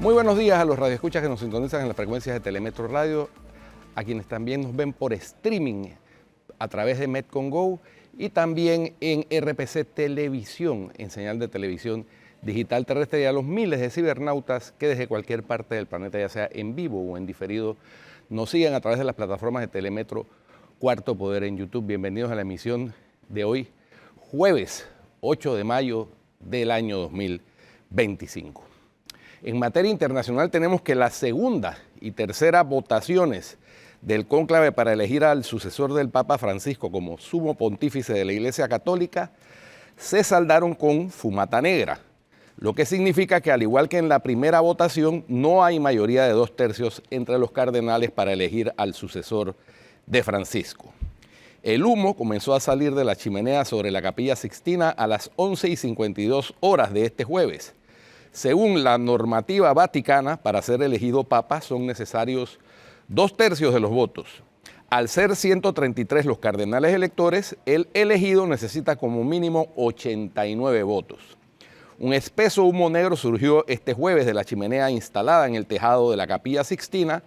Muy buenos días a los radioescuchas que nos sintonizan en las frecuencias de Telemetro Radio, a quienes también nos ven por streaming a través de Metcon Go y también en RPC Televisión, en señal de televisión digital terrestre, y a los miles de cibernautas que desde cualquier parte del planeta, ya sea en vivo o en diferido, nos siguen a través de las plataformas de Telemetro Cuarto Poder en YouTube. Bienvenidos a la emisión de hoy, jueves 8 de mayo del año 2025. En materia internacional tenemos que la segunda y tercera votaciones del cónclave para elegir al sucesor del Papa Francisco como sumo pontífice de la Iglesia Católica se saldaron con fumata negra, lo que significa que al igual que en la primera votación no hay mayoría de 2/3 entre los cardenales para elegir al sucesor de Francisco. El humo comenzó a salir de la chimenea sobre la Capilla Sixtina a las 11:52 horas de este jueves. Según la normativa vaticana, para ser elegido papa son necesarios 2/3 de los votos. Al ser 133 los cardenales electores, el elegido necesita como mínimo 89 votos. Un espeso humo negro surgió este jueves de la chimenea instalada en el tejado de la Capilla Sixtina,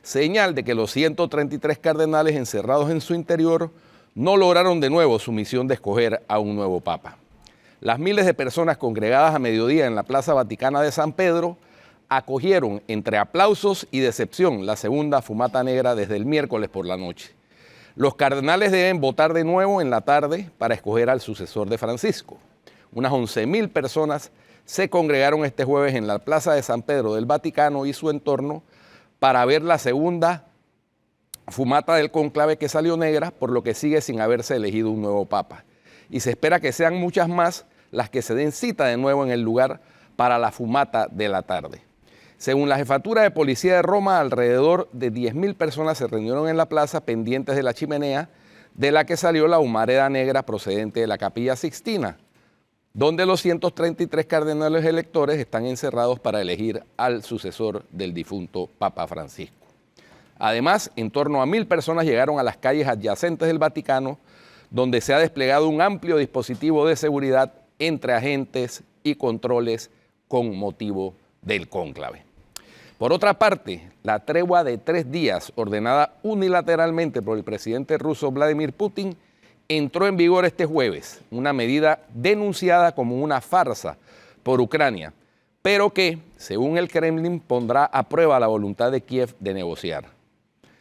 señal de que los 133 cardenales encerrados en su interior no lograron de nuevo su misión de escoger a un nuevo papa. Las miles de personas congregadas a mediodía en la Plaza Vaticana de San Pedro acogieron entre aplausos y decepción la segunda fumata negra desde el miércoles por la noche. Los cardenales deben votar de nuevo en la tarde para escoger al sucesor de Francisco. Unas 11.000 personas se congregaron este jueves en la Plaza de San Pedro del Vaticano y su entorno para ver la segunda fumata del cónclave que salió negra, por lo que sigue sin haberse elegido un nuevo papa. Y se espera que sean muchas más las que se den cita de nuevo en el lugar para la fumata de la tarde. Según la Jefatura de Policía de Roma, alrededor de 10.000 personas se reunieron en la plaza pendientes de la chimenea de la que salió la humareda negra procedente de la Capilla Sixtina, donde los 133 cardenales electores están encerrados para elegir al sucesor del difunto Papa Francisco. Además, en torno a 1.000 personas llegaron a las calles adyacentes del Vaticano, donde se ha desplegado un amplio dispositivo de seguridad entre agentes y controles con motivo del cónclave. Por otra parte, la tregua de 3 días ordenada unilateralmente por el presidente ruso Vladimir Putin entró en vigor este jueves, una medida denunciada como una farsa por Ucrania, pero que, según el Kremlin, pondrá a prueba la voluntad de Kiev de negociar.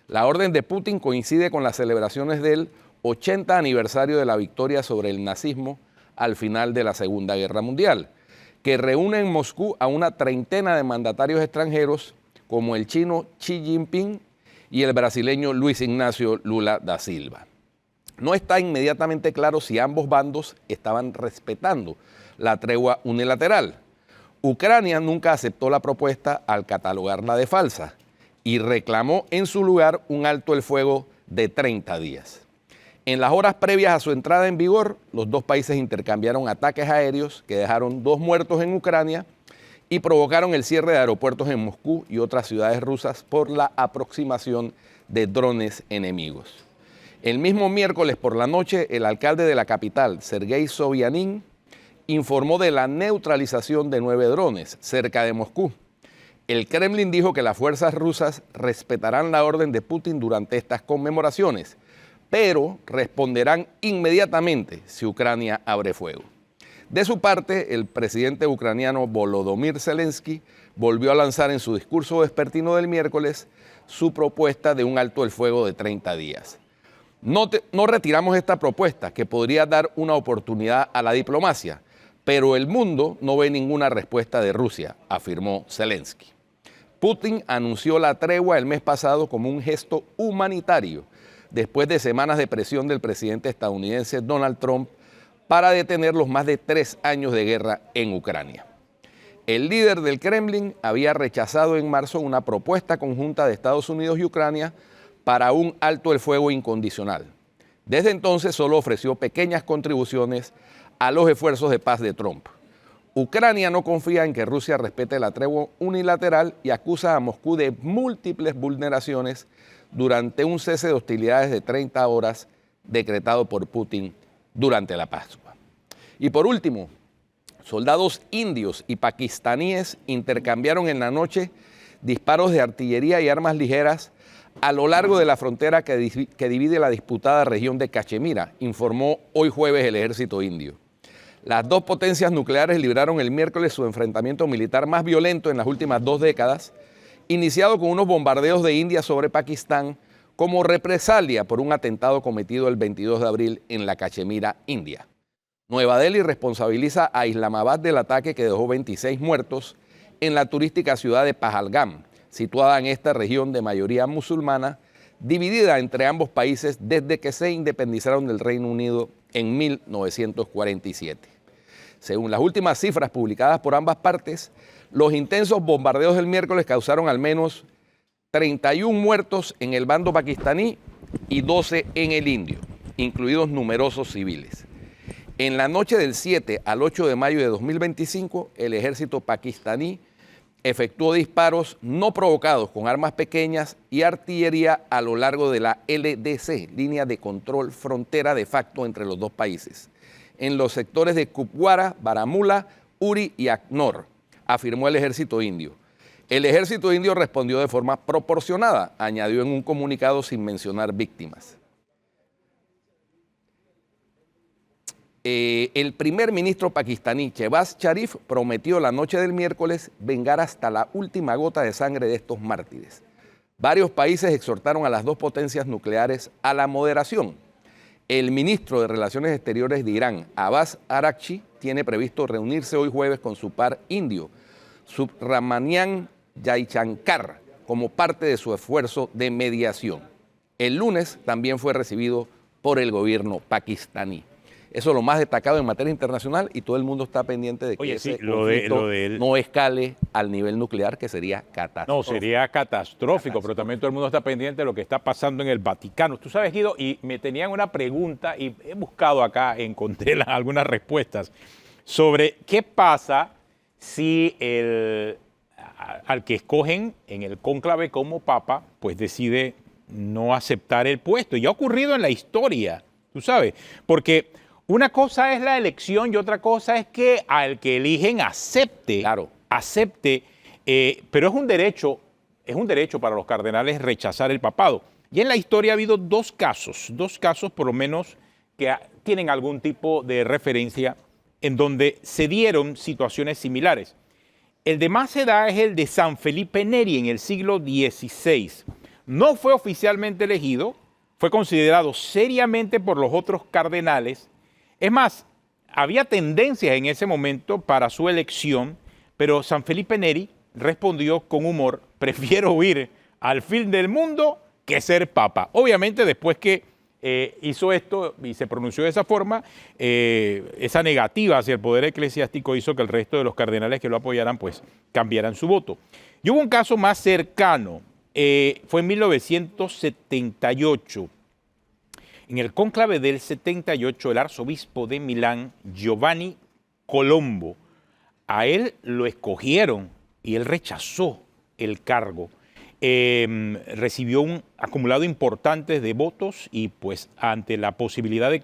La orden de Putin coincide con las celebraciones del 80 aniversario de la victoria sobre el nazismo al final de la Segunda Guerra Mundial, que reúne en Moscú a una treintena de mandatarios extranjeros como el chino Xi Jinping y el brasileño Luis Ignacio Lula da Silva. No está inmediatamente claro si ambos bandos estaban respetando la tregua unilateral. Ucrania nunca aceptó la propuesta al catalogarla de falsa y reclamó en su lugar un alto el fuego de 30 días. En las horas previas a su entrada en vigor, los dos países intercambiaron ataques aéreos que dejaron 2 muertos en Ucrania y provocaron el cierre de aeropuertos en Moscú y otras ciudades rusas por la aproximación de drones enemigos. El mismo miércoles por la noche, el alcalde de la capital, Sergei Sobyanin, informó de la neutralización de 9 drones cerca de Moscú. El Kremlin dijo que las fuerzas rusas respetarán la orden de Putin durante estas conmemoraciones, pero responderán inmediatamente si Ucrania abre fuego. De su parte, el presidente ucraniano Volodymyr Zelensky volvió a lanzar en su discurso vespertino del miércoles su propuesta de un alto el fuego de 30 días. No retiramos esta propuesta, que podría dar una oportunidad a la diplomacia, pero el mundo no ve ninguna respuesta de Rusia, afirmó Zelensky. Putin anunció la tregua el mes pasado como un gesto humanitario, después de semanas de presión del presidente estadounidense Donald Trump para detener los más de 3 años de guerra en Ucrania. El líder del Kremlin había rechazado en marzo una propuesta conjunta de Estados Unidos y Ucrania para un alto el fuego incondicional. Desde entonces solo ofreció pequeñas contribuciones a los esfuerzos de paz de Trump. Ucrania no confía en que Rusia respete la tregua unilateral y acusa a Moscú de múltiples vulneraciones durante un cese de hostilidades de 30 horas decretado por Putin durante la Pascua. Y por último, Soldados indios y pakistaníes intercambiaron en la noche disparos de artillería y armas ligeras a lo largo de la frontera que divide la disputada región de Cachemira, informó hoy jueves el ejército indio. Las dos potencias nucleares libraron el miércoles su enfrentamiento militar más violento en las últimas 2 décadas, iniciado con unos bombardeos de India sobre Pakistán como represalia por un atentado cometido el 22 de abril en la Cachemira, India. Nueva Delhi responsabiliza a Islamabad del ataque que dejó 26 muertos en la turística ciudad de Pahalgam, situada en esta región de mayoría musulmana, dividida entre ambos países desde que se independizaron del Reino Unido en 1947. Según las últimas cifras publicadas por ambas partes, los intensos bombardeos del miércoles causaron al menos 31 muertos en el bando pakistaní y 12 en el indio, incluidos numerosos civiles. En la noche del 7 al 8 de mayo de 2025, el ejército pakistaní efectuó disparos no provocados con armas pequeñas y artillería a lo largo de la LDC, línea de control frontera de facto entre los dos países, en los sectores de Kupwara, Baramulla, Uri y Aknor, afirmó el ejército indio. El ejército indio respondió de forma proporcionada, añadió en un comunicado sin mencionar víctimas. El primer ministro pakistaní, Shehbaz Sharif, prometió la noche del miércoles vengar hasta la última gota de sangre de estos mártires. Varios países exhortaron a las dos potencias nucleares a la moderación. El ministro de Relaciones Exteriores de Irán, Abbas Araghchi, tiene previsto reunirse hoy jueves con su par indio, Subramanian Jaishankar, como parte de su esfuerzo de mediación. El lunes también fue recibido por el gobierno pakistaní. Eso es lo más destacado en materia internacional y todo el mundo está pendiente de que ese conflicto no escale al nivel nuclear, que sería catastrófico. No, sería catastrófico, pero también todo el mundo está pendiente de lo que está pasando en el Vaticano. Tú sabes, Guido, y me tenían una pregunta y he buscado acá, encontré algunas respuestas sobre qué pasa si al que escogen en el cónclave como papa, pues decide no aceptar el puesto. Y ha ocurrido en la historia, tú sabes, porque una cosa es la elección y otra cosa es que al que eligen acepte, claro, pero es un derecho para los cardenales rechazar el papado. Y en la historia ha habido dos casos por lo menos que tienen algún tipo de referencia en donde se dieron situaciones similares. El de más edad es el de San Felipe Neri en el siglo XVI. No fue oficialmente elegido, fue considerado seriamente por los otros cardenales. Es más, había tendencias en ese momento para su elección, pero San Felipe Neri respondió con humor: prefiero huir al fin del mundo que ser papa. Obviamente, después que hizo esto y se pronunció de esa forma, esa negativa hacia el poder eclesiástico hizo que el resto de los cardenales que lo apoyaran pues cambiaran su voto. Y hubo un caso más cercano, fue en 1978. En el cónclave del 78, el arzobispo de Milán, Giovanni Colombo, a él lo escogieron y él rechazó el cargo. Recibió un acumulado importante de votos y pues ante la posibilidad de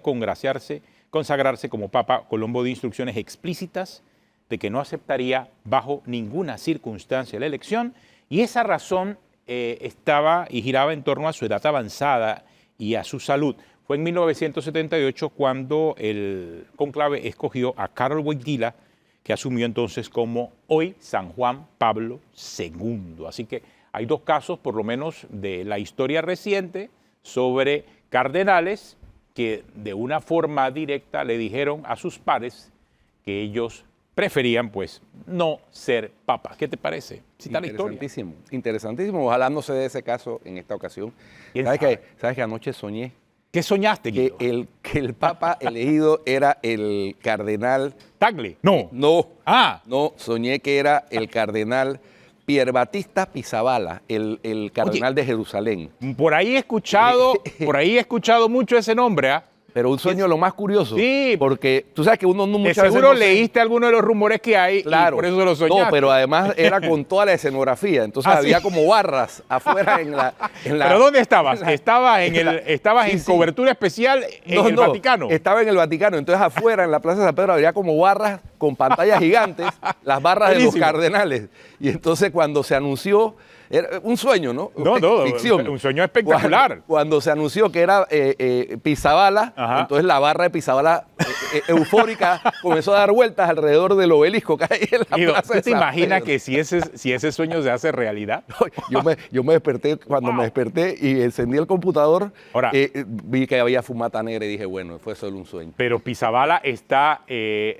consagrarse como papa, Colombo dio instrucciones explícitas de que no aceptaría bajo ninguna circunstancia la elección, y esa razón estaba y giraba en torno a su edad avanzada y a su salud. Fue en 1978 cuando el cónclave escogió a Karol Wojtyła, que asumió entonces como hoy San Juan Pablo II. Así que hay dos casos, por lo menos de la historia reciente, sobre cardenales que de una forma directa le dijeron a sus pares que ellos preferían pues no ser papas. ¿Qué te parece? Cita la historia. Interesantísimo, interesantísimo. Ojalá no se dé ese caso en esta ocasión. ¿Sabes que anoche soñé? ¿Qué soñaste, Guido? Que el papa elegido era el cardenal... ¿Tagle? No. No. Ah. No, soñé que era el cardenal Pierbattista Pizzaballa, el cardenal de Jerusalén. Por ahí he escuchado mucho ese nombre, ¿ah? Pero un sueño lo más curioso. Sí. Porque tú sabes que uno no muchas veces... Seguro leíste alguno de los rumores que hay, claro, y por eso se lo soñaste. No, pero además era con toda la escenografía. Entonces había como barras afuera en la... ¿Pero dónde estabas? ¿Estabas en cobertura especial en el Vaticano? Estaba en el Vaticano. Entonces afuera, en la Plaza de San Pedro, había como barras con pantallas gigantes las barras de los Buenísimo. Cardenales. Y entonces cuando se anunció, era un sueño, ¿no? No, Ficción. un sueño espectacular. Cuando se anunció que era Pizzabala, Ajá. entonces la barra de Pizzabala eufórica comenzó a dar vueltas alrededor del obelisco que hay en la Guido, plaza ¿tú de te San imaginas Pedro? que si ese sueño se hace realidad? Yo me desperté, cuando me desperté y encendí el computador, Ahora- vi que había fumata negra y dije, bueno, fue solo un sueño. Pero Pizzabala está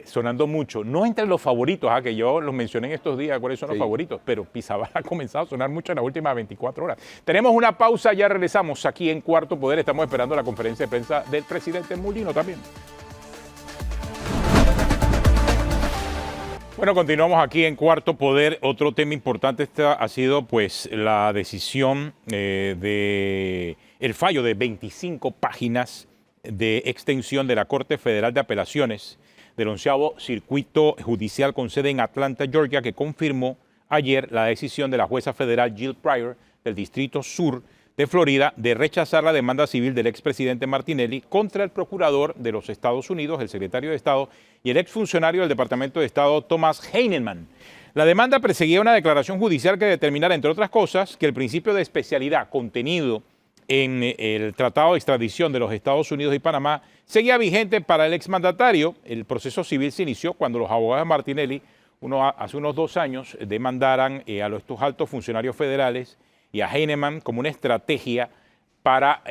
sonando mucho, no entre los favoritos, que yo los mencioné en estos días, cuáles son los Sí. favoritos, pero Pizzabala ha comenzado a sonar mucho en las últimas 24 horas. Tenemos una pausa, ya regresamos aquí en Cuarto Poder, estamos esperando la conferencia de prensa del presidente Mulino también. Bueno, continuamos aquí en Cuarto Poder. Otro tema importante ha sido pues la decisión de el fallo de 25 páginas de extensión de la Corte Federal de Apelaciones del 11º Circuito Judicial con sede en Atlanta, Georgia, que confirmó ayer la decisión de la jueza federal Jill Pryor del Distrito Sur de Florida de rechazar la demanda civil del expresidente Martinelli contra el procurador de los Estados Unidos, el secretario de Estado, y el exfuncionario del Departamento de Estado, Thomas Heinemann. La demanda perseguía una declaración judicial que determinara, entre otras cosas, que el principio de especialidad contenido en el Tratado de Extradición de los Estados Unidos y Panamá seguía vigente para el exmandatario. El proceso civil se inició cuando los abogados de Martinelli, hace unos 2 años, demandaran a estos altos funcionarios federales y a Heinemann como una estrategia para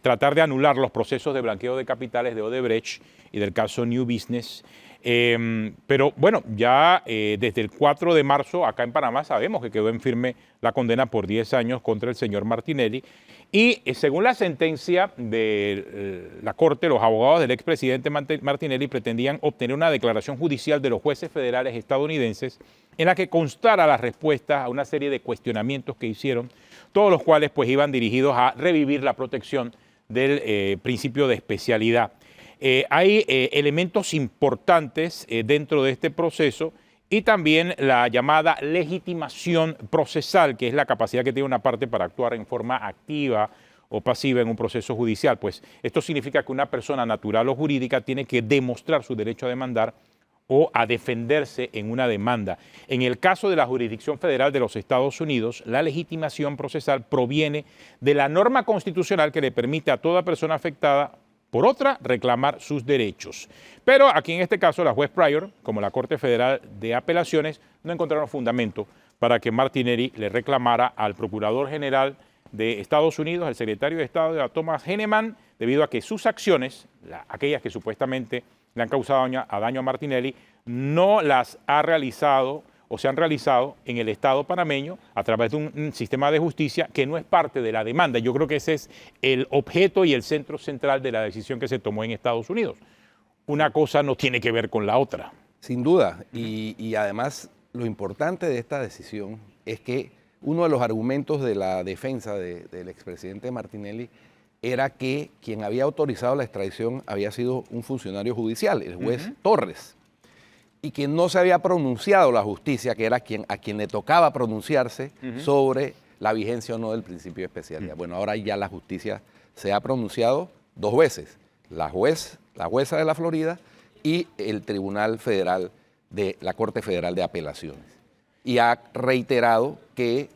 tratar de anular los procesos de blanqueo de capitales de Odebrecht y del caso New Business. Pero bueno, ya desde el 4 de marzo acá en Panamá sabemos que quedó en firme la condena por 10 años contra el señor Martinelli. Y según la sentencia de la Corte, los abogados del expresidente Martinelli pretendían obtener una declaración judicial de los jueces federales estadounidenses en la que constara las respuestas a una serie de cuestionamientos que hicieron, todos los cuales pues iban dirigidos a revivir la protección del principio de especialidad. Hay elementos importantes dentro de este proceso y también la llamada legitimación procesal, que es la capacidad que tiene una parte para actuar en forma activa o pasiva en un proceso judicial. Pues esto significa que una persona natural o jurídica tiene que demostrar su derecho a demandar o a defenderse en una demanda. En el caso de la jurisdicción federal de los Estados Unidos, la legitimación procesal proviene de la norma constitucional que le permite a toda persona afectada por otra reclamar sus derechos. Pero aquí en este caso la juez Pryor, como la Corte Federal de Apelaciones, no encontraron fundamento para que Martinelli le reclamara al Procurador General de Estados Unidos, el secretario de Estado, Thomas Heinemann, debido a que sus acciones, aquellas que supuestamente le han causado daño a Martinelli, no las ha realizado o se han realizado en el Estado panameño a través de un sistema de justicia que no es parte de la demanda. Yo creo que ese es el objeto y el centro central de la decisión que se tomó en Estados Unidos. Una cosa no tiene que ver con la otra. Sin duda, y además lo importante de esta decisión es que uno de los argumentos de la defensa del expresidente Martinelli era que quien había autorizado la extradición había sido un funcionario judicial, el juez Torres, y que no se había pronunciado la justicia, que era a quien le tocaba pronunciarse sobre la vigencia o no del principio de especialidad. Bueno, ahora ya la justicia se ha pronunciado 2 veces, la jueza de la Florida y el Tribunal Federal de la Corte Federal de Apelaciones. Y ha reiterado que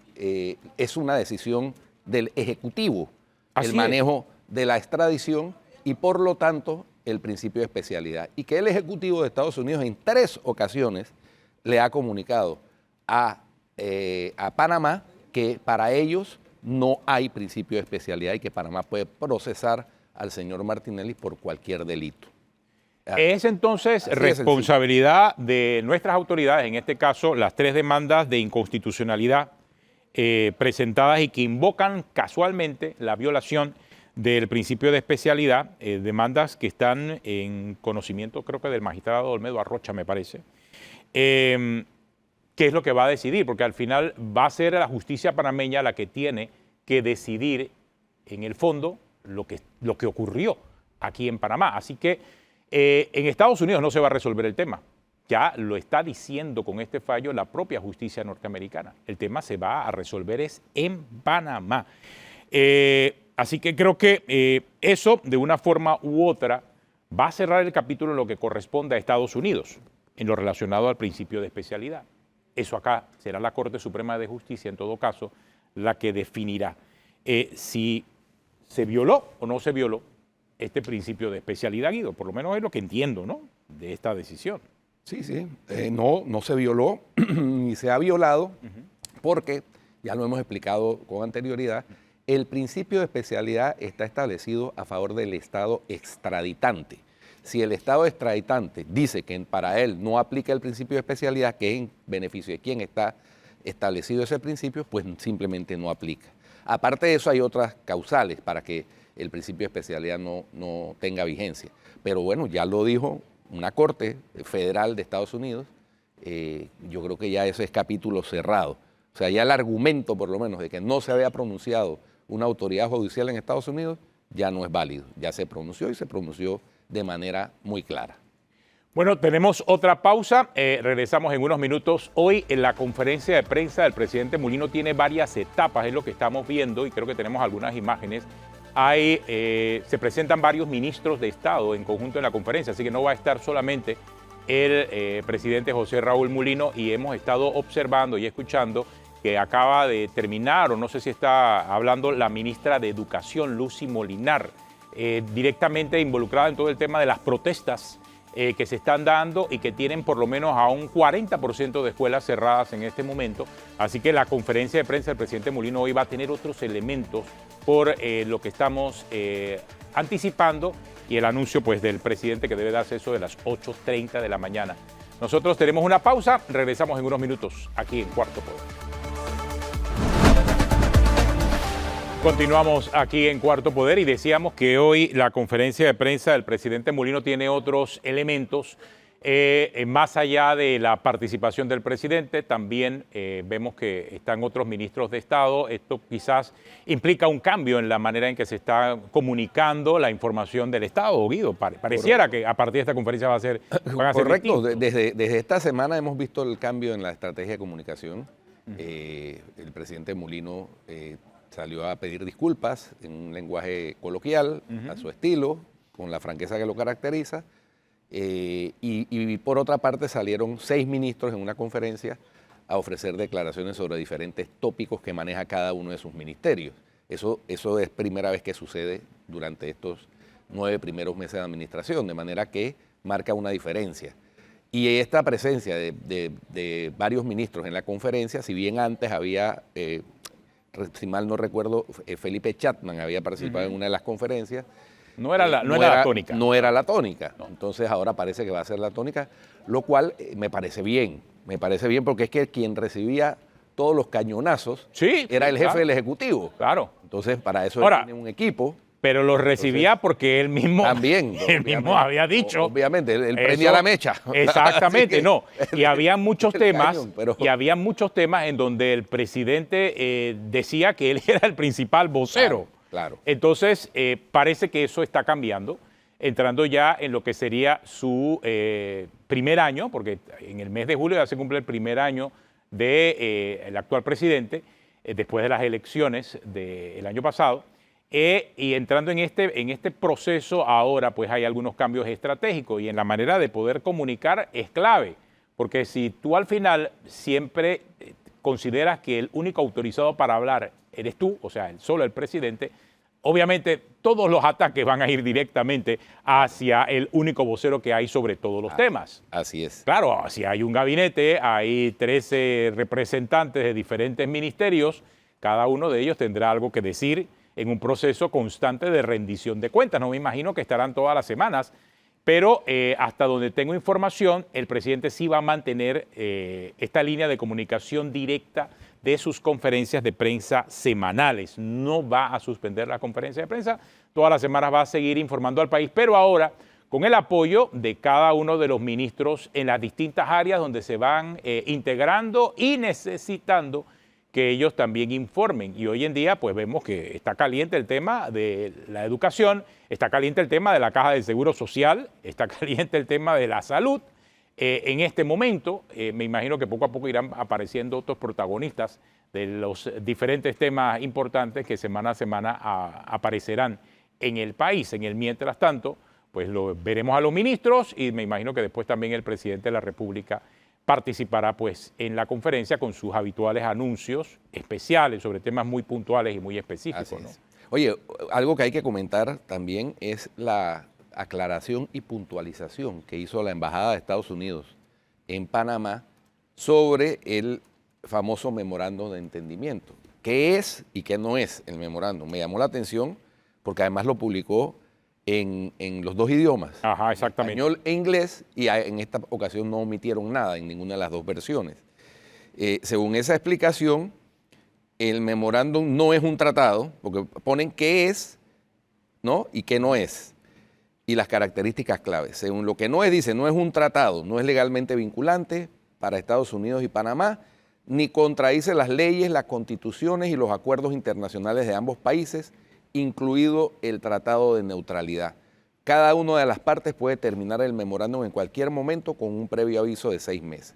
es una decisión del Ejecutivo el manejo de la extradición y por lo tanto el principio de especialidad. Y que el Ejecutivo de Estados Unidos en 3 ocasiones le ha comunicado a Panamá que para ellos no hay principio de especialidad y que Panamá puede procesar al señor Martinelli por cualquier delito. Es entonces Así responsabilidad de nuestras autoridades, en este caso las 3 demandas de inconstitucionalidad presentadas y que invocan casualmente la violación del principio de especialidad, demandas que están en conocimiento creo que del magistrado Olmedo Arrocha, me parece, ¿qué es lo que va a decidir? Porque al final va a ser la justicia panameña la que tiene que decidir en el fondo lo que ocurrió aquí en Panamá. Así que en Estados Unidos no se va a resolver el tema. Ya lo está diciendo con este fallo la propia justicia norteamericana. El tema se va a resolver es en Panamá. Así que creo que eso, de una forma u otra, va a cerrar el capítulo en lo que corresponde a Estados Unidos, en lo relacionado al principio de especialidad. Eso acá será la Corte Suprema de Justicia, en todo caso, la que definirá si se violó o no se violó este principio de especialidad, Guido. Por lo menos es lo que entiendo, ¿no?, de esta decisión. Sí, sí. No se violó ni se ha violado porque, ya lo hemos explicado con anterioridad, el principio de especialidad está establecido a favor del Estado extraditante. Si el Estado extraditante dice que para él no aplica el principio de especialidad, que es en beneficio de quien está establecido ese principio, pues simplemente no aplica. Aparte de eso, hay otras causales para que el principio de especialidad no tenga vigencia. Pero bueno, ya lo dijo una Corte Federal de Estados Unidos, yo creo que ya ese es capítulo cerrado. O sea, ya el argumento, por lo menos, de que no se había pronunciado una autoridad judicial en Estados Unidos, ya no es válido. Ya se pronunció y se pronunció de manera muy clara. Bueno, tenemos otra pausa. Regresamos en unos minutos. Hoy en la conferencia de prensa del presidente Mulino tiene varias etapas, es lo que estamos viendo y creo que tenemos algunas imágenes. Se presentan varios ministros de Estado en conjunto en la conferencia, así que no va a estar solamente el presidente José Raúl Mulino, y hemos estado observando y escuchando que acaba de terminar, o no sé si está hablando la ministra de Educación, Lucy Molinar, directamente involucrada en todo el tema de las protestas que se están dando y que tienen por lo menos a un 40% de escuelas cerradas en este momento. Así que la conferencia de prensa del presidente Mulino hoy va a tener otros elementos por lo que estamos anticipando, y el anuncio pues del presidente que debe darse eso de las 8:30 de la mañana. Nosotros tenemos una pausa, regresamos en unos minutos aquí en Cuarto Poder. Continuamos aquí en Cuarto Poder y decíamos que hoy la conferencia de prensa del presidente Mulino tiene otros elementos. Más allá de la participación del presidente, también vemos que están otros ministros de Estado. Esto quizás implica un cambio en la manera en que se está comunicando la información del Estado, Guido. Pareciera que a partir de esta conferencia van a ser correcto. distintos. Desde esta semana hemos visto el cambio en la estrategia de comunicación. El presidente Mulino salió a pedir disculpas en un lenguaje coloquial, a su estilo, con la franqueza que lo caracteriza. Y por otra parte salieron 6 ministros en una conferencia a ofrecer declaraciones sobre diferentes tópicos que maneja cada uno de sus ministerios. Eso es primera vez que sucede durante estos 9 primeros meses de administración, de manera que marca una diferencia. Y esta presencia de varios ministros en la conferencia, si bien antes había, si mal no recuerdo, Felipe Chapman había participado en una de las conferencias, no era la tónica. No era la tónica. No. Entonces ahora parece que va a ser la tónica, lo cual me parece bien. Me parece bien porque es que quien recibía todos los cañonazos era el jefe del Ejecutivo. Claro. Entonces para eso Ahora, él tiene un equipo. Pero los recibía porque él mismo, había dicho. Obviamente, él prendía la mecha. Exactamente, no. Y había muchos temas, cañón, en donde el presidente decía que él era el principal vocero. Claro. Entonces, parece que eso está cambiando, entrando ya en lo que sería su primer año, porque en el mes de julio ya se cumple el primer año del actual presidente, después de las elecciones del año pasado. Y entrando en este proceso ahora, pues hay algunos cambios estratégicos y en la manera de poder comunicar es clave, porque si tú al final siempre consideras que el único autorizado para hablar eres tú, o sea, solo el presidente, obviamente todos los ataques van a ir directamente hacia el único vocero que hay sobre todos los temas. Así es. Claro, si hay un gabinete, hay 13 representantes de diferentes ministerios, cada uno de ellos tendrá algo que decir en un proceso constante de rendición de cuentas. No me imagino que estarán todas las semanas, pero hasta donde tengo información, el presidente sí va a mantener esta línea de comunicación directa de sus conferencias de prensa semanales. No va a suspender la conferencia de prensa, todas las semanas va a seguir informando al país, pero ahora con el apoyo de cada uno de los ministros en las distintas áreas donde se van integrando y necesitando que ellos también informen. Y hoy en día pues vemos que está caliente el tema de la educación, está caliente el tema de la Caja del Seguro Social, está caliente el tema de la salud. En este momento me imagino que poco a poco irán apareciendo otros protagonistas de los diferentes temas importantes que semana a semana aparecerán en el país. En el mientras tanto, pues pues lo veremos a los ministros y me imagino que después también el presidente de la República participará pues en la conferencia con sus habituales anuncios especiales sobre temas muy puntuales y muy específicos, ¿no? Oye, algo que hay que comentar también es la aclaración y puntualización que hizo la Embajada de Estados Unidos en Panamá sobre el famoso memorándum de entendimiento. ¿Qué es y qué no es el memorándum? Me llamó la atención porque además lo publicó en los dos idiomas, Ajá, exactamente. español e inglés, y en esta ocasión no omitieron nada en ninguna de las dos versiones. Según esa explicación, el memorándum no es un tratado, porque ponen qué es, ¿no? Y qué no es, y las características claves. Según lo que no es, dice, no es un tratado, no es legalmente vinculante para Estados Unidos y Panamá, ni contradice las leyes, las constituciones y los acuerdos internacionales de ambos países, incluido el Tratado de Neutralidad. Cada una de las partes puede terminar el memorándum en cualquier momento con un previo aviso de 6 meses.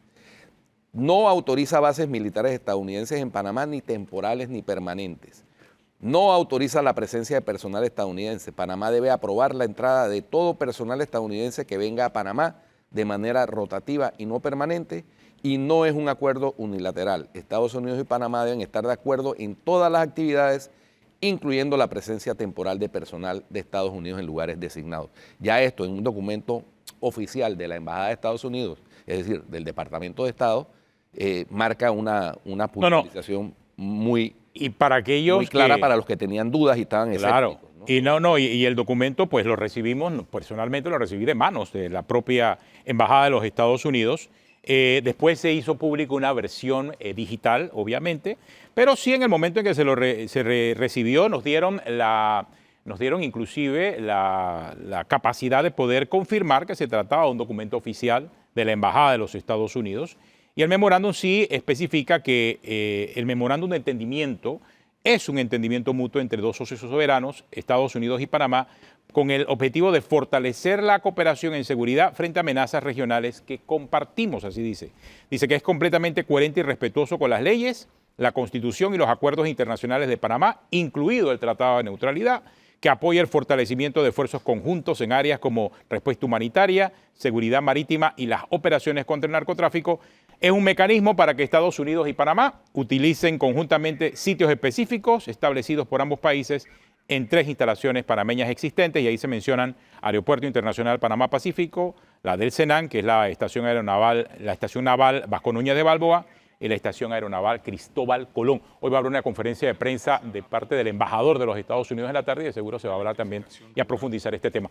No autoriza bases militares estadounidenses en Panamá, ni temporales ni permanentes. No autoriza la presencia de personal estadounidense. Panamá debe aprobar la entrada de todo personal estadounidense que venga a Panamá de manera rotativa y no permanente, y no es un acuerdo unilateral. Estados Unidos y Panamá deben estar de acuerdo en todas las actividades, incluyendo la presencia temporal de personal de Estados Unidos en lugares designados. Ya esto en un documento oficial de la Embajada de Estados Unidos, es decir, del Departamento de Estado, marca una puntualización muy clara para los que tenían dudas y estaban escépticos, ¿no? Y el documento pues lo recibimos, personalmente lo recibí de manos de la propia Embajada de los Estados Unidos. Después se hizo público una versión digital, obviamente, pero sí en el momento en que se recibió nos dieron inclusive la capacidad de poder confirmar que se trataba de un documento oficial de la Embajada de los Estados Unidos. Y el memorándum sí especifica que el memorándum de entendimiento es un entendimiento mutuo entre dos socios soberanos, Estados Unidos y Panamá, con el objetivo de fortalecer la cooperación en seguridad frente a amenazas regionales que compartimos, así dice. Dice que es completamente coherente y respetuoso con las leyes, la Constitución y los acuerdos internacionales de Panamá, incluido el Tratado de Neutralidad, que apoya el fortalecimiento de esfuerzos conjuntos en áreas como respuesta humanitaria, seguridad marítima y las operaciones contra el narcotráfico. Es un mecanismo para que Estados Unidos y Panamá utilicen conjuntamente sitios específicos establecidos por ambos países en 3 instalaciones panameñas existentes, y ahí se mencionan Aeropuerto Internacional Panamá Pacífico, la del Senan, que es la estación naval Vasco Núñez de Balboa, y la estación aeronaval Cristóbal Colón. Hoy va a haber una conferencia de prensa de parte del embajador de los Estados Unidos en la tarde y de seguro se va a hablar también y a profundizar este tema.